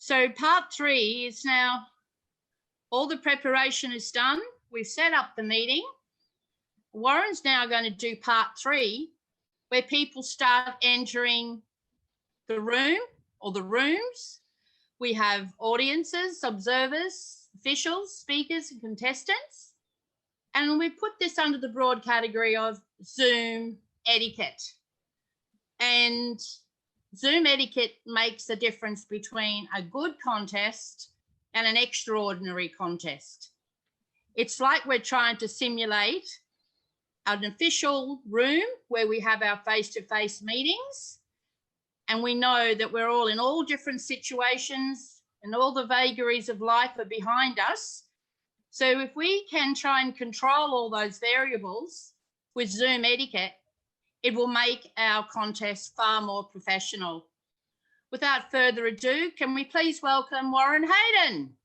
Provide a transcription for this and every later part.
So part 3 is now, all the preparation is done. We've set up the meeting. Warren's now going to do part 3, where people start entering the room or the rooms. We have audiences, observers, officials, speakers, and contestants. And we put this under the broad category of Zoom etiquette. And Zoom etiquette makes the difference between a good contest and an extraordinary contest. It's like we're trying to simulate an official room where we have our face-to-face meetings, and we know that we're all in all different situations and all the vagaries of life are behind us. So if we can try and control all those variables with Zoom etiquette, it will make our contest far more professional. Without further ado, can we please welcome Warren Hayden?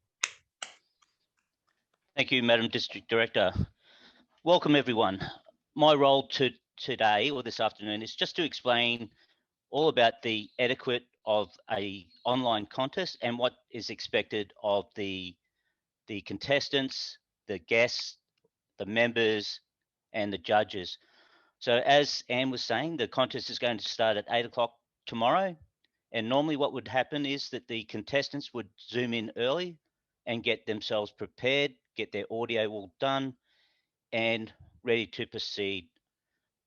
Thank you, Madam District Director. Welcome, everyone. My role today or this afternoon is just to explain all about the etiquette of an online contest and what is expected of the contestants, the guests, the members, and the judges. So as Anne was saying, the contest is going to start at 8 o'clock tomorrow. And normally what would happen is that the contestants would Zoom in early and get themselves prepared, get their audio all done and ready to proceed.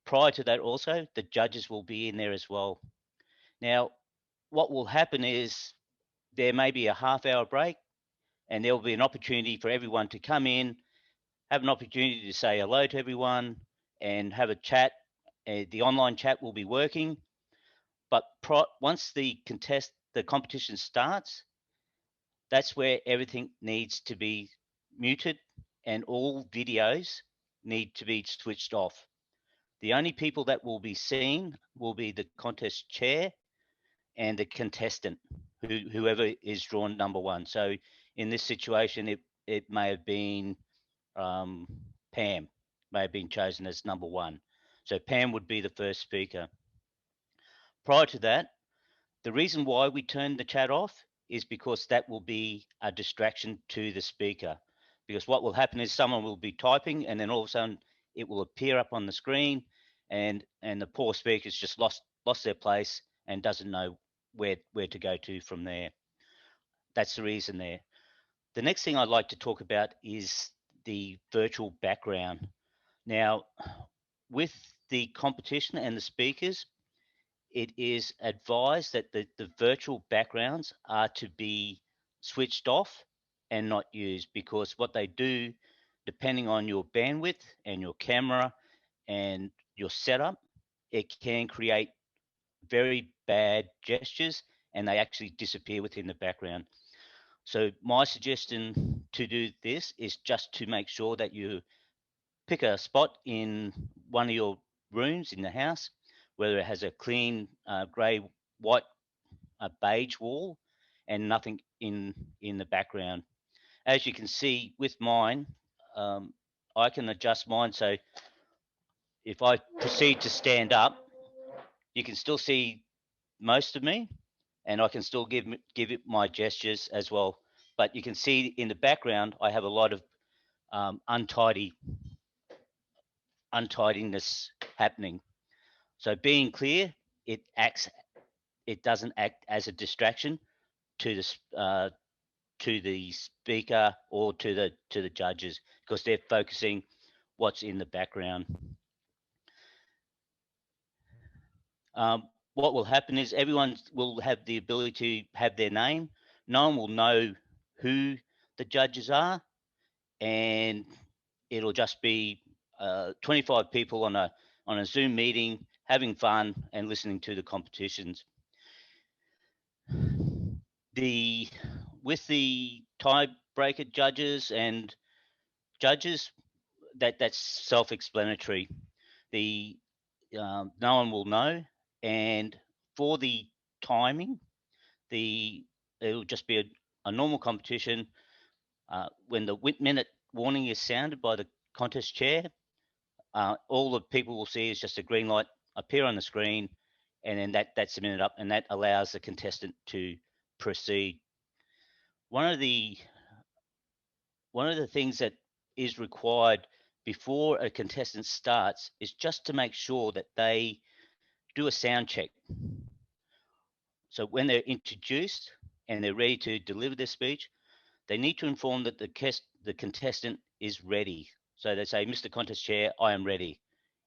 Prior to that also, the judges will be in there as well. Now, what will happen is there may be a half-hour break and there will be an opportunity for everyone to come in, have an opportunity to say hello to everyone and have a chat. The online chat will be working, but once the competition starts, that's where everything needs to be muted and all videos need to be switched off. The only people that will be seen will be the contest chair and the contestant, whoever is drawn number 1. So in this situation, it may have been Pam, may have been chosen as number 1. So Pam would be the first speaker. Prior to that, the reason why we turn the chat off is because that will be a distraction to the speaker. Because what will happen is someone will be typing and then all of a sudden it will appear up on the screen and the poor speaker's just lost their place and doesn't know where to go to from there. That's the reason there. The next thing I'd like to talk about is the virtual background. Now, with the competition and the speakers, it is advised that the virtual backgrounds are to be switched off and not used, because what they do, depending on your bandwidth and your camera and your setup, it can create very bad gestures and they actually disappear within the background. So my suggestion to do this is just to make sure that you pick a spot in one of your rooms in the house, whether it has a clean grey, white, beige wall and nothing in the background. As you can see with mine, I can adjust mine. So if I proceed to stand up, you can still see most of me and I can still give it my gestures as well. But you can see in the background, I have a lot of untidiness happening. So being clear, it doesn't act as a distraction to the speaker or to the judges, because they're focusing what's in the background. What will happen is everyone will have the ability to have their name. No one will know who the judges are, and it'll just be 25 people on a Zoom meeting, having fun and listening to the competitions. With the tiebreaker judges and judges, that's self-explanatory. No one will know, and for the timing, it'll just be a normal competition. When the minute warning is sounded by the contest chair, all the people will see is just a green light appear on the screen, and then that's a minute up, and that allows the contestant to proceed. one of the things that is required before a contestant starts is just to make sure that they do a sound check. So when they're introduced and they're ready to deliver their speech, they need to inform that the contestant is ready. So they say, Mr. Contest Chair, I am ready.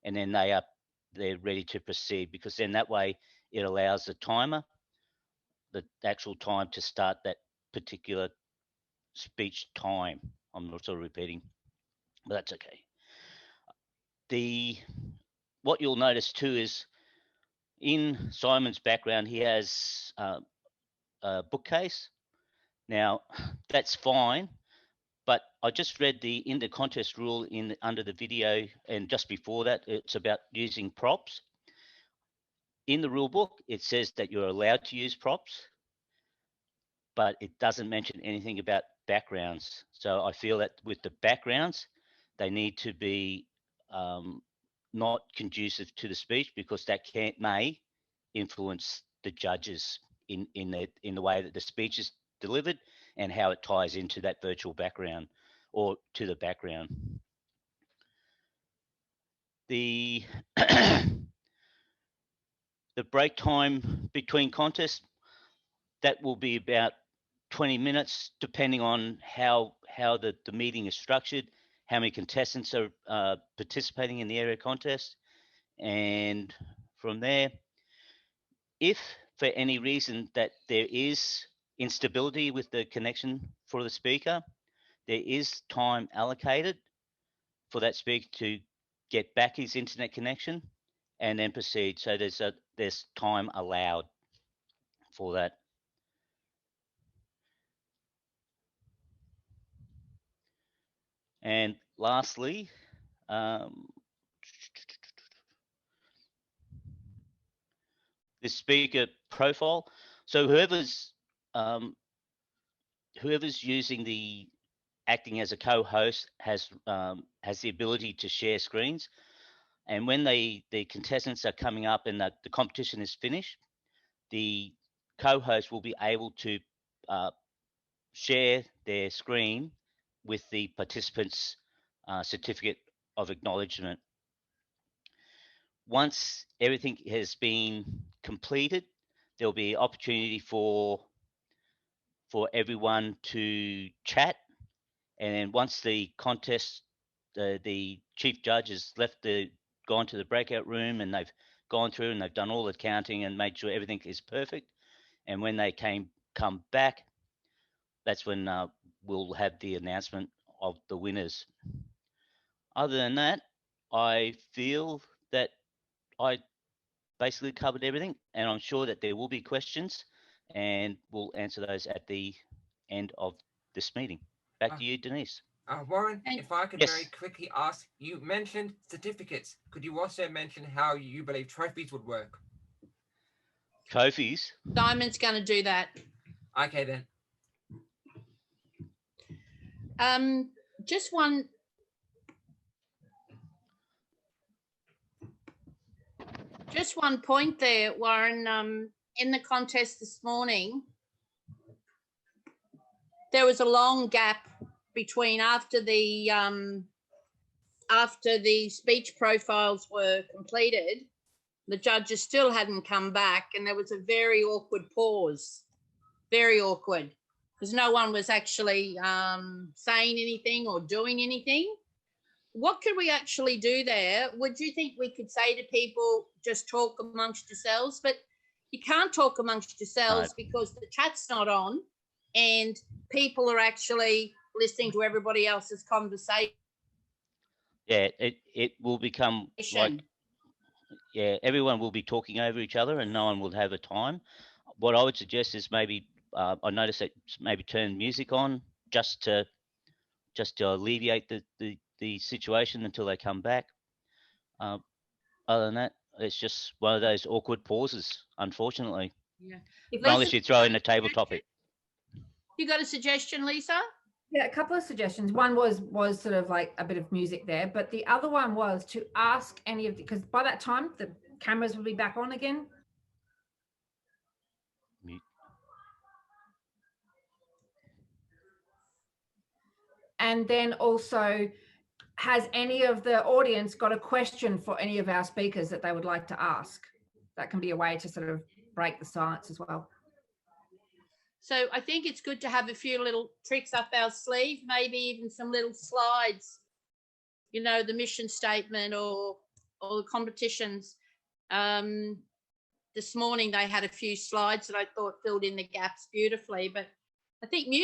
And then they're ready to proceed, because then that way it allows the timer, the actual time to start that particular speech time. I'm not sort of repeating, but that's okay. What you'll notice too is in Simon's background, he has a bookcase. Now, that's fine, but I just read the in the contest rule under the video, and just before that, it's about using props. In the rule book, it says that you're allowed to use props, but it doesn't mention anything about backgrounds. So I feel that with the backgrounds, they need to be not conducive to the speech, because that may influence the judges in the way that the speech is delivered and how it ties into that virtual background or to the background. The the break time between contests, that will be about 20 minutes, depending on how the meeting is structured, how many contestants are participating in the area contest. And from there, if for any reason that there is instability with the connection for the speaker, there is time allocated for that speaker to get back his internet connection and then proceed. So there's time allowed for that. And lastly, the speaker profile. So whoever's using acting as a co-host has the ability to share screens. And when the contestants are coming up and the competition is finished, the co-host will be able to share their screen with the participants' certificate of acknowledgement. Once everything has been completed, there'll be opportunity for everyone to chat. And then once the contest, the chief judge has gone to the breakout room, and they've gone through and they've done all the counting and made sure everything is perfect. And when they come back, that's when we'll have the announcement of the winners. Other than that, I feel that I basically covered everything, and I'm sure that there will be questions, and we'll answer those at the end of this meeting. Back to you, Denise. Warren, if I could very quickly ask, you mentioned certificates. Could you also mention how you believe trophies would work? Trophies? Simon's going to do that. Okay, then. Just one point there, Warren. In the contest this morning, there was a long gap between after the speech profiles were completed, the judges still hadn't come back, and there was a very awkward pause. Very awkward, because no one was actually saying anything or doing anything. What could we actually do there? Would you think we could say to people, just talk amongst yourselves? But you can't talk amongst yourselves because the chat's not on and people are actually listening to everybody else's conversation. Yeah, it will become like, everyone will be talking over each other and no one will have a time. What I would suggest is maybe, I noticed that maybe turn music on just to alleviate the situation until they come back. Other than that, it's just one of those awkward pauses, unfortunately. Yeah. Unless you throw in a table topic. You got a suggestion, Lisa? Yeah, a couple of suggestions. One was sort of like a bit of music there, but the other one was to ask any of because by that time the cameras will be back on again. And then also, has any of the audience got a question for any of our speakers that they would like to ask? That can be a way to sort of break the silence as well. So I think it's good to have a few little tricks up our sleeve, maybe even some little slides, you know, the mission statement or the competitions. This morning they had a few slides that I thought filled in the gaps beautifully, but I think music